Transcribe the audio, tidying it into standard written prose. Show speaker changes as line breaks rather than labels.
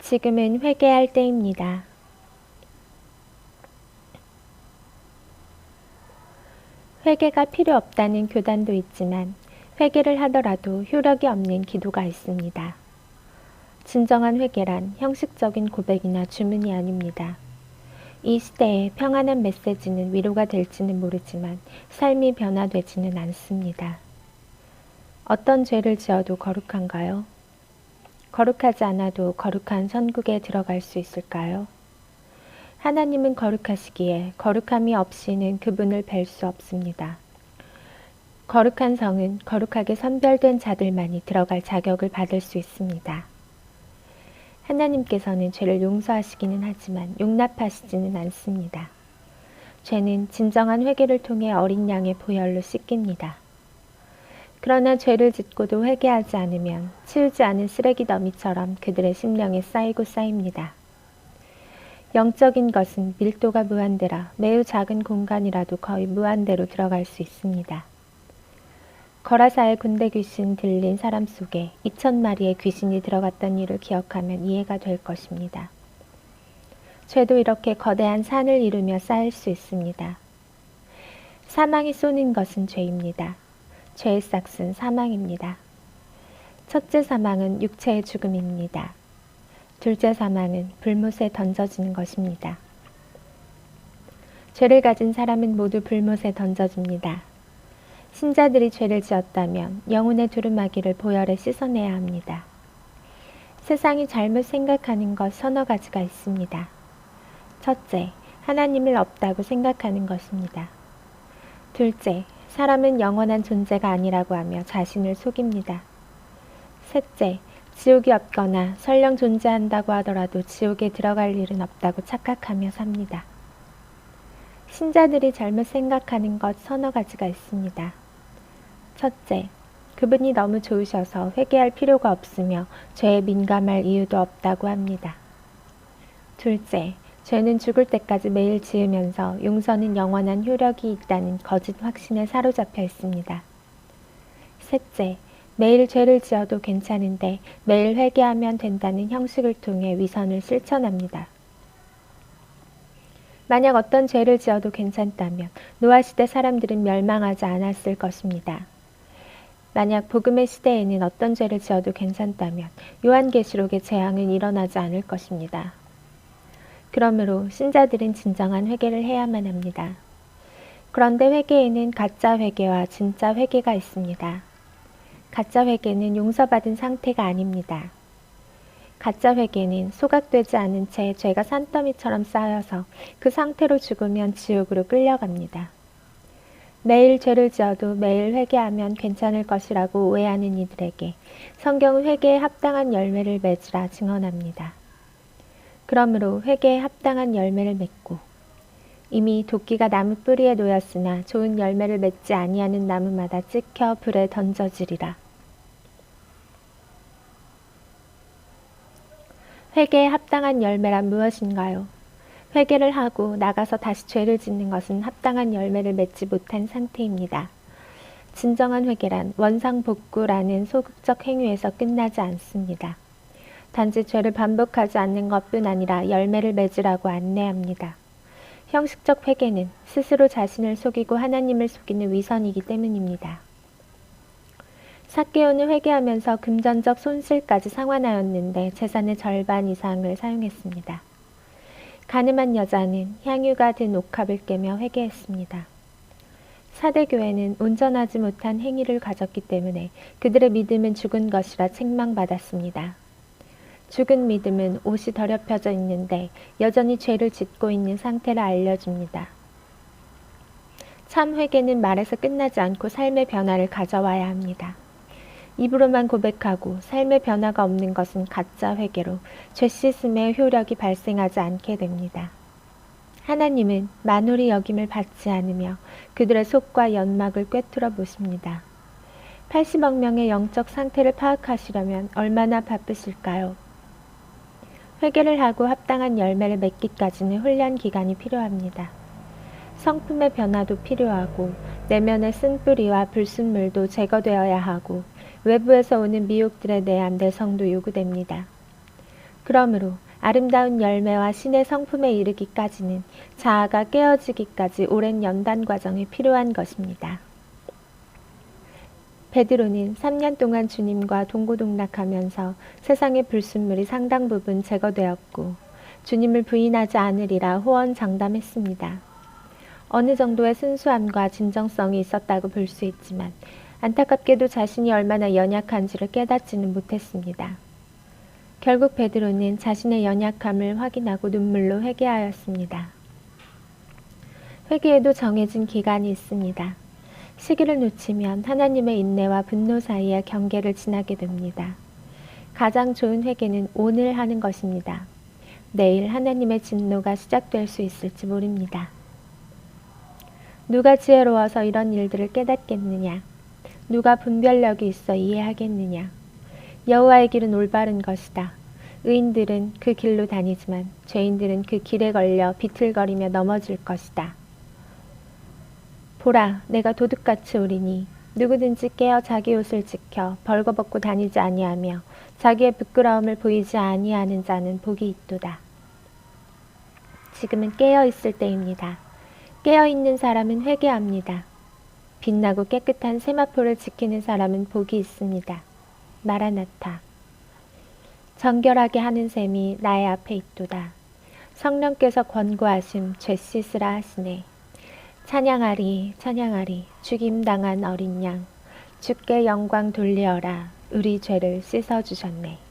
지금은 회개할 때입니다. 회개가 필요 없다는 교단도 있지만 회개를 하더라도 효력이 없는 기도가 있습니다. 진정한 회개란 형식적인 고백이나 주문이 아닙니다. 이 시대에 평안한 메시지는 위로가 될지는 모르지만 삶이 변화되지는 않습니다. 어떤 죄를 지어도 거룩한가요? 거룩하지 않아도 거룩한 천국에 들어갈 수 있을까요? 하나님은 거룩하시기에 거룩함이 없이는 그분을 뵐 수 없습니다. 거룩한 성은 거룩하게 선별된 자들만이 들어갈 자격을 받을 수 있습니다. 하나님께서는 죄를 용서하시기는 하지만 용납하시지는 않습니다. 죄는 진정한 회개를 통해 어린 양의 보혈로 씻깁니다. 그러나 죄를 짓고도 회개하지 않으면 치우지 않은 쓰레기 더미처럼 그들의 심령에 쌓이고 쌓입니다. 영적인 것은 밀도가 무한대라 매우 작은 공간이라도 거의 무한대로 들어갈 수 있습니다. 거라사의 군대 귀신 들린 사람 속에 2,000마리의 귀신이 들어갔던 일을 기억하면 이해가 될 것입니다. 죄도 이렇게 거대한 산을 이루며 쌓일 수 있습니다. 사망이 쏘는 것은 죄입니다. 죄의 싹은 사망입니다. 첫째 사망은 육체의 죽음입니다. 둘째 사망은 불못에 던져지는 것입니다. 죄를 가진 사람은 모두 불못에 던져집니다. 신자들이 죄를 지었다면 영혼의 두루마기를 보혈에 씻어내야 합니다. 세상이 잘못 생각하는 것 서너 가지가 있습니다. 첫째, 하나님을 없다고 생각하는 것입니다. 둘째, 사람은 영원한 존재가 아니라고 하며 자신을 속입니다. 셋째, 지옥이 없거나 설령 존재한다고 하더라도 지옥에 들어갈 일은 없다고 착각하며 삽니다. 신자들이 잘못 생각하는 것 서너 가지가 있습니다. 첫째, 그분이 너무 좋으셔서 회개할 필요가 없으며 죄에 민감할 이유도 없다고 합니다. 둘째, 죄는 죽을 때까지 매일 지으면서 용서는 영원한 효력이 있다는 거짓 확신에 사로잡혀 있습니다. 셋째, 매일 죄를 지어도 괜찮은데 매일 회개하면 된다는 형식을 통해 위선을 실천합니다. 만약 어떤 죄를 지어도 괜찮다면 노아시대 사람들은 멸망하지 않았을 것입니다. 만약 복음의 시대에는 어떤 죄를 지어도 괜찮다면 요한계시록의 재앙은 일어나지 않을 것입니다. 그러므로 신자들은 진정한 회개를 해야만 합니다. 그런데 회개에는 가짜 회개와 진짜 회개가 있습니다. 가짜 회개는 용서받은 상태가 아닙니다. 가짜 회개는 소각되지 않은 채 죄가 산더미처럼 쌓여서 그 상태로 죽으면 지옥으로 끌려갑니다. 매일 죄를 지어도 매일 회개하면 괜찮을 것이라고 오해하는 이들에게 성경은 회개에 합당한 열매를 맺으라 증언합니다. 그러므로 회개에 합당한 열매를 맺고 이미 도끼가 나무 뿌리에 놓였으나 좋은 열매를 맺지 아니하는 나무마다 찍혀 불에 던져지리라. 회개에 합당한 열매란 무엇인가요? 회개를 하고 나가서 다시 죄를 짓는 것은 합당한 열매를 맺지 못한 상태입니다. 진정한 회개란 원상복구라는 소극적 행위에서 끝나지 않습니다. 단지 죄를 반복하지 않는 것뿐 아니라 열매를 맺으라고 안내합니다. 형식적 회개는 스스로 자신을 속이고 하나님을 속이는 위선이기 때문입니다. 삭개오는 회개하면서 금전적 손실까지 상환하였는데 재산의 절반 이상을 사용했습니다. 가늠한 여자는 향유가 든 옥합을 깨며 회개했습니다. 사대교회는 온전하지 못한 행위를 가졌기 때문에 그들의 믿음은 죽은 것이라 책망받았습니다. 죽은 믿음은 옷이 더럽혀져 있는데 여전히 죄를 짓고 있는 상태를 알려줍니다. 참 회개는 말에서 끝나지 않고 삶의 변화를 가져와야 합니다. 입으로만 고백하고 삶의 변화가 없는 것은 가짜 회개로 죄 씻음의 효력이 발생하지 않게 됩니다. 하나님은 만홀히 여김을 받지 않으며 그들의 속과 연막을 꿰뚫어 보십니다. 80억 명의 영적 상태를 파악하시려면 얼마나 바쁘실까요? 회개를 하고 합당한 열매를 맺기까지는 훈련 기간이 필요합니다. 성품의 변화도 필요하고 내면의 쓴뿌리와 불순물도 제거되어야 하고 외부에서 오는 미혹들에 대한 내성도 요구됩니다. 그러므로 아름다운 열매와 신의 성품에 이르기까지는 자아가 깨어지기까지 오랜 연단 과정이 필요한 것입니다. 베드로는 3년 동안 주님과 동고동락하면서 세상의 불순물이 상당 부분 제거되었고 주님을 부인하지 않으리라 호언장담했습니다. 어느 정도의 순수함과 진정성이 있었다고 볼 수 있지만 안타깝게도 자신이 얼마나 연약한지를 깨닫지는 못했습니다. 결국 베드로는 자신의 연약함을 확인하고 눈물로 회개하였습니다. 회개에도 정해진 기간이 있습니다. 시기를 놓치면 하나님의 인내와 분노 사이의 경계를 지나게 됩니다. 가장 좋은 회개는 오늘 하는 것입니다. 내일 하나님의 진노가 시작될 수 있을지 모릅니다. 누가 지혜로워서 이런 일들을 깨닫겠느냐? 누가 분별력이 있어 이해하겠느냐? 여호와의 길은 올바른 것이다. 의인들은 그 길로 다니지만 죄인들은 그 길에 걸려 비틀거리며 넘어질 것이다. 보라, 내가 도둑같이 오리니 누구든지 깨어 자기 옷을 지켜 벌거벗고 다니지 아니하며 자기의 부끄러움을 보이지 아니하는 자는 복이 있도다. 지금은 깨어 있을 때입니다. 깨어 있는 사람은 회개합니다. 빛나고 깨끗한 세마포를 지키는 사람은 복이 있습니다. 마라나타. 정결하게 하는 셈이 나의 앞에 있도다. 성령께서 권고하심 죄 씻으라 하시네. 찬양하리 찬양하리 죽임당한 어린 양 주께 영광 돌리어라 우리 죄를 씻어주셨네.